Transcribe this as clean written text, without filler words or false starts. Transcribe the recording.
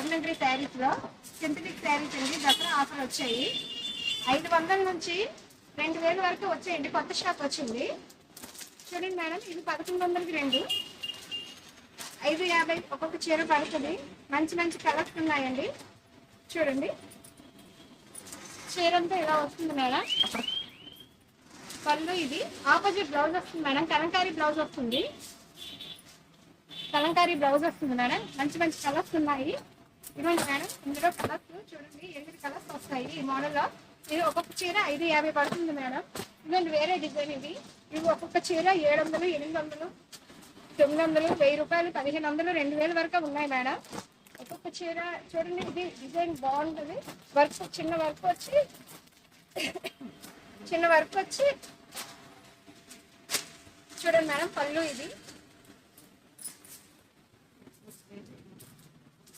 రాజమండ్రి శారీస్లో సింథటిక్ శారీస్ అండి. దసరా ఆఫర్ వచ్చాయి. 500 నుంచి 2000 వరకు వచ్చాయండి. కొత్త స్టాక్ వచ్చింది చూడండి మేడం. ఇది 1100కి 2, 550 ఒక్కొక్క చీర పడుతుంది. మంచి మంచి కలర్స్ ఉన్నాయండి. చూడండి చీర అంతా ఇలా వస్తుంది మేడం. పళ్ళు ఇది ఆపోజిట్ బ్లౌజ్ వస్తుంది మేడం. కలంకారీ బ్లౌజ్ వస్తుంది. కలంకారీ బ్లౌజ్ వస్తుంది మేడం. మంచి మంచి కలర్స్ ఉన్నాయి. ఇవ్వండి మేడం. ఇందులో కలర్స్ చూడండి 8 కలర్స్ వస్తాయి ఈ మోడల్లో. ఇది ఒక్కొక్క చీర 550 పడుతుంది మేడం. ఇవ్వండి వేరే డిజైన్ ఇది. ఇవి ఒక్కొక్క చీర 700, 800, 900, 1000 రూపాయలు, 1500, 2000 వరకు ఉన్నాయి మేడం. ఒక్కొక్క చీర చూడండి. ఇది డిజైన్ బాగుంటుంది. వర్క్ చిన్న వర్క్ వచ్చి చూడండి మేడం. పళ్ళు ఇది